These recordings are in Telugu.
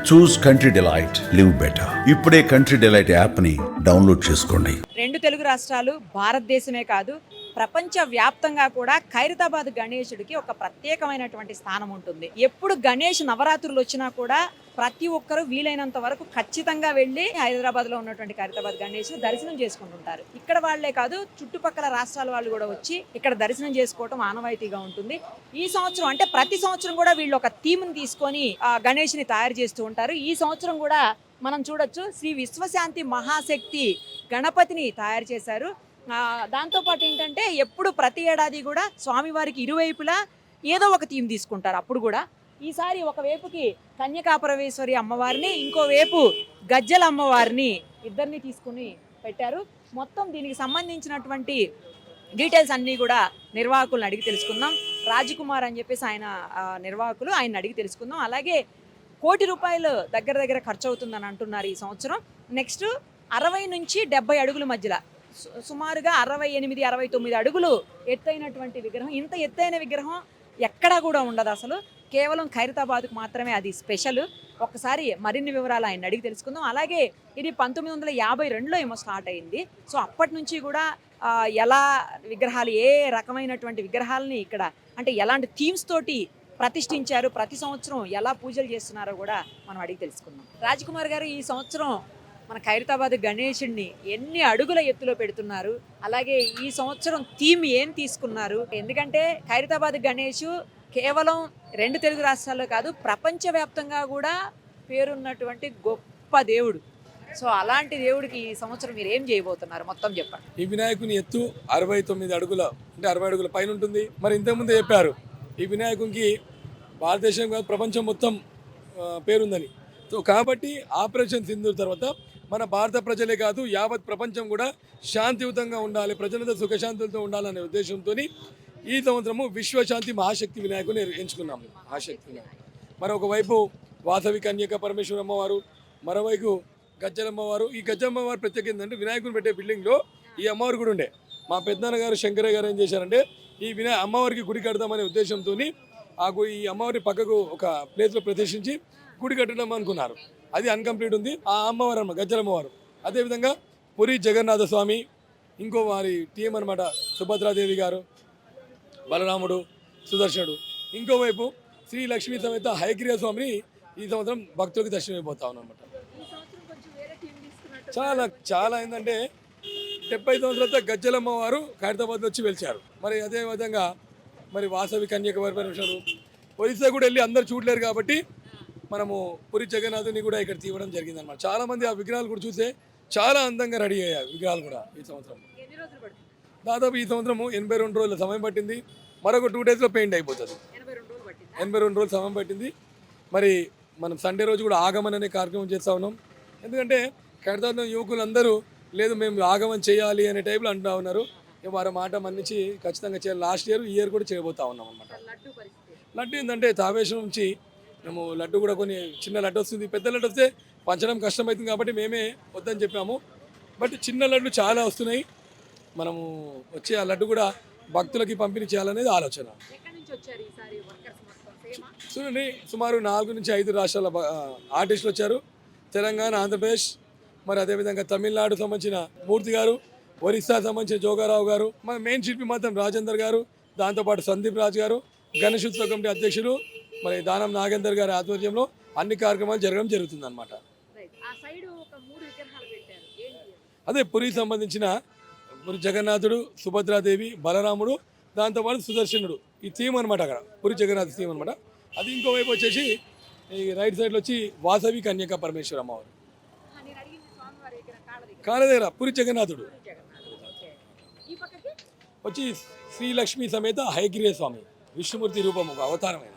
చూస్ కంట్రీ డిలైట్, లివ్ బెటర్. ఇప్పుడే కంట్రీ డిలైట్ యాప్ ని డౌన్లోడ్ చేసుకోండి. రెండు తెలుగు రాష్ట్రాలు, భారతదేశమే కాదు ప్రపంచ వ్యాప్తంగా కూడా ఖైరతాబాద్ గణేశుడికి ఒక ప్రత్యేకమైనటువంటి స్థానం ఉంటుంది. ఎప్పుడు గణేష్ నవరాత్రులు వచ్చినా కూడా ప్రతి ఒక్కరూ వీలైనంత వరకు ఖచ్చితంగా వెళ్ళి హైదరాబాద్లో ఉన్నటువంటి ఖైరతాబాద్ గణేష్ దర్శనం చేసుకుంటుంటారు. ఇక్కడ వాళ్లే కాదు, చుట్టుపక్కల రాష్ట్రాల వాళ్ళు కూడా వచ్చి ఇక్కడ దర్శనం చేసుకోవటం ఆనవాయితీగా ఉంటుంది. ఈ సంవత్సరం అంటే ప్రతి సంవత్సరం కూడా వీళ్ళు ఒక థీమ్ని తీసుకొని ఆ గణేష్ని తయారు చేస్తూ ఉంటారు. ఈ సంవత్సరం కూడా మనం చూడొచ్చు, శ్రీ విశ్వశాంతి మహాశక్తి గణపతిని తయారు చేశారు. దాంతోపాటు ఏంటంటే ఎప్పుడు ప్రతి ఏడాది కూడా స్వామివారికి ఇరువైపులా ఏదో ఒక థీమ్ తీసుకుంటారు. అప్పుడు కూడా ఈసారి ఒకవైపుకి కన్యకాపరమేశ్వరి అమ్మవారిని, ఇంకోవైపు గజ్జల అమ్మవారిని ఇద్దరిని తీసుకుని పెట్టారు. మొత్తం దీనికి సంబంధించినటువంటి డీటెయిల్స్ అన్నీ కూడా నిర్వాహకులను అడిగి తెలుసుకుందాం. రాజకుమార్ అని చెప్పేసి ఆయన నిర్వాహకులు, ఆయన అడిగి తెలుసుకుందాం. అలాగే ₹1,00,00,000 దగ్గర ఖర్చు అవుతుందని అంటున్నారు ఈ సంవత్సరం. నెక్స్ట్ 60 నుంచి 70 అడుగుల మధ్యలో సుమారుగా 68, 69 అడుగులు ఎత్తైనటువంటి విగ్రహం. ఇంత ఎత్తైన విగ్రహం ఎక్కడా కూడా ఉండదు అసలు, కేవలం ఖైరతాబాద్కు మాత్రమే అది స్పెషల్. ఒక్కసారి మరిన్ని వివరాలు ఆయన అడిగి తెలుసుకుందాం. అలాగే ఇది 1952లో ఏమో స్టార్ట్ అయింది. సో అప్పటి నుంచి కూడా ఎలా విగ్రహాలు, ఏ రకమైనటువంటి విగ్రహాలని ఇక్కడ అంటే ఎలాంటి థీమ్స్ తోటి ప్రతిష్ఠించారు, ప్రతి సంవత్సరం ఎలా పూజలు చేస్తున్నారో కూడా మనం అడిగి తెలుసుకుందాం. రాజకుమార్ గారు, ఈ సంవత్సరం మన ఖైరతాబాద్ గణేశుడిని ఎన్ని అడుగుల ఎత్తులో పెడుతున్నారు? అలాగే ఈ సంవత్సరం థీమ్ ఏం తీసుకున్నారు? ఎందుకంటే ఖైరతాబాద్ గణేష్ కేవలం రెండు తెలుగు రాష్ట్రాల్లో కాదు, ప్రపంచవ్యాప్తంగా కూడా పేరున్నటువంటి గొప్ప దేవుడు. సో అలాంటి దేవుడికి ఈ సంవత్సరం మీరు ఏం చేయబోతున్నారు మొత్తం చెప్పండి. ఈ వినాయకుని ఎత్తు 69 అడుగుల అంటే 60 అడుగుల పైన ఉంటుంది. మరి ఇంతకుముందే చెప్పారు, ఈ వినాయకునికి భారతదేశం కాదు ప్రపంచం మొత్తం పేరుందని. సో కాబట్టి ఆపరేషన్ సింధూర్ తర్వాత మన భారత ప్రజలే కాదు యావత్ ప్రపంచం కూడా శాంతియుతంగా ఉండాలి, ప్రజలంతా సుఖశాంతులతో ఉండాలనే ఉద్దేశంతో ఈ సంవత్సరము విశ్వశాంతి మహాశక్తి వినాయకుని ఎంచుకున్నాము. మహాశక్తి వినాయకుడు మరొకవైపు వాసవి కన్యక పరమేశ్వర అమ్మవారు, మరోవైపు గజ్జలమ్మవారు. ఈ గజ్జలమ్మవారు ప్రత్యేకత ఏంటంటే వినాయకుని పెట్టే బిల్డింగ్లో ఈ అమ్మవారు కూడా ఉండే. మా పెద్దనాన్న గారు శంకరయ్య గారు ఏం చేశారంటే ఈ అమ్మవారికి గుడి కడదామనే ఉద్దేశంతో ఈ అమ్మవారి పక్కకు ఒక ప్లేస్లో ప్రతిష్ఠించి గుడి కట్టడం అనుకున్నారు. అది అన్కంప్లీట్ ఉంది. ఆ అమ్మవారు అమ్మ గజ్జలమ్మవారు. అదేవిధంగా పురి జగన్నాథ స్వామి, ఇంకో వారి టీం అనమాట సుభద్రాదేవి గారు, బలరాముడు, సుదర్శనుడు. ఇంకోవైపు శ్రీ లక్ష్మీ సమేత హయగ్రీవ స్వామిని ఈ సంవత్సరం భక్తులకు దర్శనమైపోతా ఉన్నమాట. చాలా ఏంటంటే 70 సంవత్సరాలతో గజ్జలమ్మవారు ఖైరతాబాద్లో వచ్చి వెలిచారు. మరి అదేవిధంగా మరి వాసవి కన్యక పరమేశ్వరుడు ఒరిస్సా కూడా వెళ్ళి అందరు చూడలేరు కాబట్టి మనము పురి జగన్నాథుని కూడా ఇక్కడ తీయడం జరిగింది అనమాట. చాలామంది ఆ విగ్రహాలు కూడా చూస్తే చాలా అందంగా రెడీ అయ్యాయి విగ్రహాలు కూడా. ఈ సంవత్సరం దాదాపు ఈ సంవత్సరము 82 రోజుల సమయం పట్టింది. మరొక 2 డేస్లో పెయింట్ అయిపోతుంది. 82 రోజులు సమయం పట్టింది. మరి మనం సండే రోజు కూడా ఆగమన్ అనే కార్యక్రమం చేస్తూ ఉన్నాం. ఎందుకంటే ఖైరతాబాద్లో యువకులు అందరూ లేదు మేము ఆగమన్ చేయాలి అనే టైప్లో అంటూ ఉన్నారు. వారి మాట మన్నించి ఖచ్చితంగా చేయాలి. లాస్ట్ ఇయర్ కూడా చేయబోతా ఉన్నాం అనమాట. లడ్డు ఏంటంటే తావేశం నుంచి మేము లడ్డు కూడా కొన్ని చిన్న లడ్డు వస్తుంది, పెద్ద లడ్డు వస్తే పంచడం కష్టమవుతుంది కాబట్టి మేమే వద్దని చెప్పాము. బట్ చిన్న లడ్డు చాలా వస్తున్నాయి. మనము వచ్చి ఆ లడ్డు కూడా భక్తులకి పంపిణీ చేయాలనేది ఆలోచన. చూడండి, సుమారు 4 నుంచి 5 రాష్ట్రాల ఆర్టిస్టులు వచ్చారు. తెలంగాణ, ఆంధ్రప్రదేశ్, మరి అదేవిధంగా తమిళనాడు సంబంధించిన మూర్తి గారు, ఒరిస్సా సంబంధించిన జోగారావు గారు, మన మెయిన్ శిల్పి మాత్రం రాజేందర్ గారు, దాంతోపాటు సందీప్ రాజ్ గారు, గణేశోత్సవ కమిటీ అధ్యక్షులు మరి దానం నాగేందర్ గారి ఆధ్వర్యంలో అన్ని కార్యక్రమాలు జరగడం జరుగుతుంది అనమాట. అదే పురికి సంబంధించిన పురి జగన్నాథుడు, సుభద్రాదేవి, బలరాముడు, దాంతోపాటు సుదర్శనుడు, ఈ థీమ్ అనమాట. అక్కడ పురి జగన్నాథ్ థీమ్ అనమాట. అది ఇంకోవైపు వచ్చేసి ఈ రైట్ సైడ్లో వచ్చి వాసవి కన్యక పరమేశ్వర అమ్మవారు, కాళ్ళ దగ్గర పురి జగన్నాథుడు వచ్చి శ్రీ లక్ష్మీ సమేత హయగ్రీవ స్వామి విష్ణుమూర్తి రూపం ఒక అవతారమైన.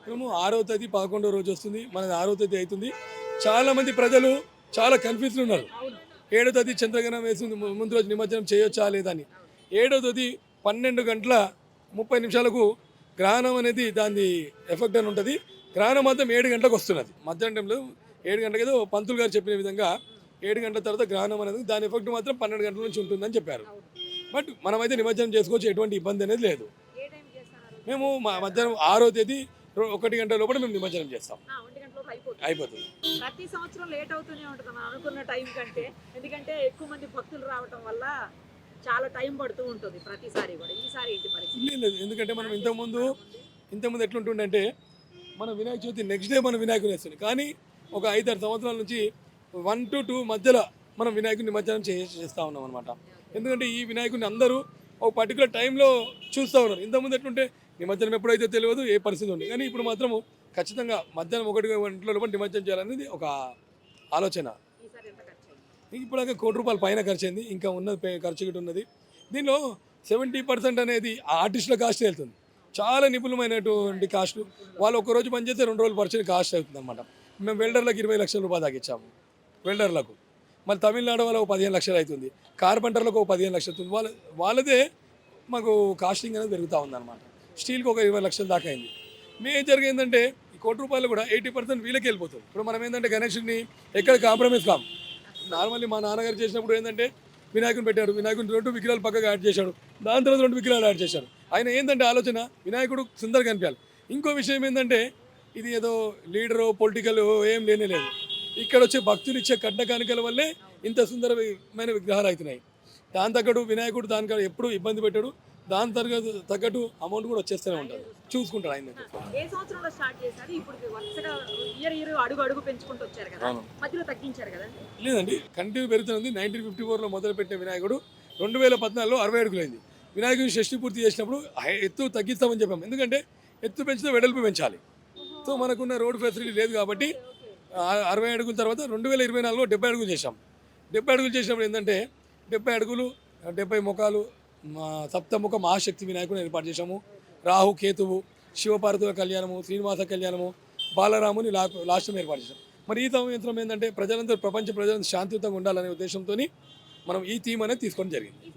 మేము 6వ తేదీ 11వ రోజు వస్తుంది, మనది 6వ తేదీ అవుతుంది. చాలా మంది ప్రజలు చాలా కన్ఫ్యూజ్లు ఉన్నారు. 7వ తేదీ చంద్రగ్రహణం వేసింది, ముందు రోజు నిమజ్జనం చేయొచ్చా లేదని. 7వ తేదీ 12:30 గ్రహణం అనేది దాని ఎఫెక్ట్ అని ఉంటుంది. గ్రహణం మాత్రం 7 గంటలకు వస్తున్నది. మధ్యాహ్నం టైంలో 7 గంటలకు ఏదో పంతులు గారు చెప్పిన విధంగా 7 గంటల తర్వాత గ్రహణం అనేది దాని ఎఫెక్ట్ మాత్రం 12 గంటల నుంచి ఉంటుందని చెప్పారు. బట్ మనమైతే నిమజ్జనం చేసుకోవచ్చు, ఎటువంటి ఇబ్బంది అనేది లేదు. మేము మధ్యాహ్నం 6వ తేదీ 1 గంట లోపల మేము నిమజ్జనం చేస్తాం. 1 గంట లోపు అయిపోతుంది. అయిపోతుంది. ప్రతి సంవత్సరం లేట్ అవుతూనే ఉంటుంది మనం అనుకున్న టైం కంటే. ఎందుకంటే ఎక్కువ మంది భక్తులు రావటం వల్ల చాలా టైం పడుతూ ఉంటుంది ప్రతిసారి కూడా. ఈసారి ఏంటి పరిస్థితి? లేదు, ఎందుకంటే మనం ఇంతకుముందు ఎట్లుంటుందంటే మన వినాయక చవితి నెక్స్ట్ డే మనం వినాయకుని వేస్తుంది. కానీ ఒక 5-6 సంవత్సరాల నుంచి 1 to 2 మధ్యలో మనం వినాయకుని నిమజ్జనం చేస్తూ ఉన్నాం అనమాట. ఎందుకంటే ఈ వినాయకుని అందరూ ఒక పర్టికులర్ టైంలో చూస్తూ ఉన్నారు. ఇంతకుముందు ఎట్లుంటే నిమజ్జనం ఎప్పుడైతే తెలియదు, ఏ పరిస్థితి ఉంది. కానీ ఇప్పుడు మాత్రము ఖచ్చితంగా మధ్యాహ్నం 1 గంటల లోపల నిమజ్జనం చేయాలనేది ఒక ఆలోచన. ఈసారి ఎంత ఖర్చు అయింది? ఇప్పుడాక ₹1 పైన ఖర్చు అయింది. ఇంకా ఉన్నది ఖర్చు గిట్ట ఉన్నది. దీనిలో 70% అనేది ఆర్టిస్టుల కాస్ట్ వెళ్తుంది. చాలా నిపుణమైనటువంటి కాస్ట్. వాళ్ళు ఒక్కరోజు పనిచేస్తే 2 రోజులు పరిచయం కాస్ట్ అవుతుంది అనమాట. మేము వెల్డర్లకు 20 లక్షల రూపాయలు దాకా ఇచ్చాము వెల్డర్లకు. మళ్ళీ తమిళనాడు వాళ్ళకు 15 లక్షలు అవుతుంది. కార్పెంటర్లకు 15 లక్షలు అవుతుంది. వాళ్ళదే మాకు కాస్టింగ్ అనేది పెరుగుతూ ఉందన్నమాట. స్టీల్కి ఒక 20 లక్షల దాకా అయింది. మేజర్గా ఏంటంటే ఈ ₹1 కూడా 80% వీళ్ళకి వెళ్ళిపోతుంది. ఇప్పుడు మనం ఏంటంటే గణేషుని ఎక్కడ కాంప్రమైజ్ కాము. నార్మల్లీ మా నాన్నగారు చేసినప్పుడు ఏంటంటే వినాయకుని పెట్టాడు, వినాయకుని 2 విగ్రహాలు పక్కగా యాడ్ చేశాడు, దాని తర్వాత 2 విగ్రహాలు యాడ్ చేశాడు. ఆయన ఏంటంటే ఆలోచన వినాయకుడు సుందరంగా కనిపించాలి. ఇంకో విషయం ఏంటంటే ఇది ఏదో లీడరు పొలిటికల్ ఏం లేదు. ఇక్కడ వచ్చే భక్తులు ఇచ్చే కట్న కానుకల వల్లే ఇంత సుందరమైన విగ్రహాలు అవుతున్నాయి. దాని తగ్గట్టు వినాయకుడు దానికి ఎప్పుడు ఇబ్బంది పెట్టాడు. దాని తగ్గట్టు అమౌంట్ కూడా వచ్చేస్తూనే ఉంటుంది. చూసుకుంటాడు ఆయన. ఏ సంవత్సరంలో స్టార్ట్ చేశారు? ఇప్పుడు వరుసగా ఇయర్ అడుగు పెంచుకుంటూ వచ్చారు కదా, మధ్యలో తగ్గించారు కదా? లేదండి, కంటిన్యూ పెరుగుతుంది. 1954లో మొదలుపెట్టిన వినాయకుడు 2014లో 60 అడుగులైంది. వినాయకుడిని షష్ఠి పూర్తి చేసినప్పుడు ఎత్తు తగ్గిస్తామని చెప్పాము. ఎందుకంటే ఎత్తు పెంచితే వెడల్పు పెంచాలి. సో మనకున్న రోడ్ ఫెసిలిటీ లేదు కాబట్టి 60 అడుగుల తర్వాత 2024లో 70 అడుగులు చేశాం. 70 అడుగులు చేసినప్పుడు ఏంటంటే 70 అడుగులు 70 ముఖాలు సప్తముఖ మహాశక్తి వినాయకుని ఏర్పాటు చేశాము. రాహు కేతువు, శివపార్వతుల కళ్యాణము, శ్రీనివాస కళ్యాణము, బాలరాముని లాస్టం ఏర్పాటు చేశాం. మరి ఈ సంవత్సరం ఏంటంటే ప్రజలందరూ ప్రపంచ ప్రజలందరూ శాంతియుతంగా ఉండాలనే ఉద్దేశంతో మనం ఈ థీమ్ అనేది తీసుకోవడం జరిగింది.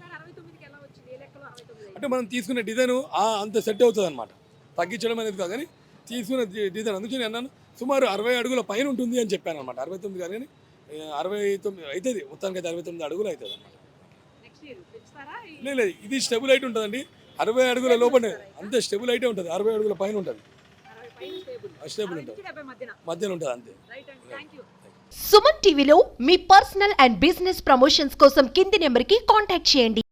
అంటే మనం తీసుకునే డిజైన్ అంత సెట్ అవుతుంది అనమాట. తగ్గించడం అనేది కాదు, కానీ తీసుకునే డిజైన్. అందుకే నేను అన్నాను సుమారు 60 అడుగుల పైన ఉంటుంది అని చెప్పాను అనమాట. 69 కాదు కానీ 69 అవుతుంది. మొత్తానికి అయితే 69 అడుగులు అవుతుంది అనమాట. లేదు, ఇది స్టెబుల్ హైట్ ఉంటుందండి. 60 అడుగుల లోపలే అంతే స్టెబుల్ హైటే ఉంటుంది. 60 అడుగుల పైన ఉంటుంది. స్టేబుల్ ఉంటుంది, మధ్యలో ఉంటుంది అంతే. సుమన్ టీవీలో మీ పర్సనల్ అండ్ బిజినెస్ ప్రమోషన్స్ కోసం కింది నెంబర్కి కాంటాక్ట్ చేయండి.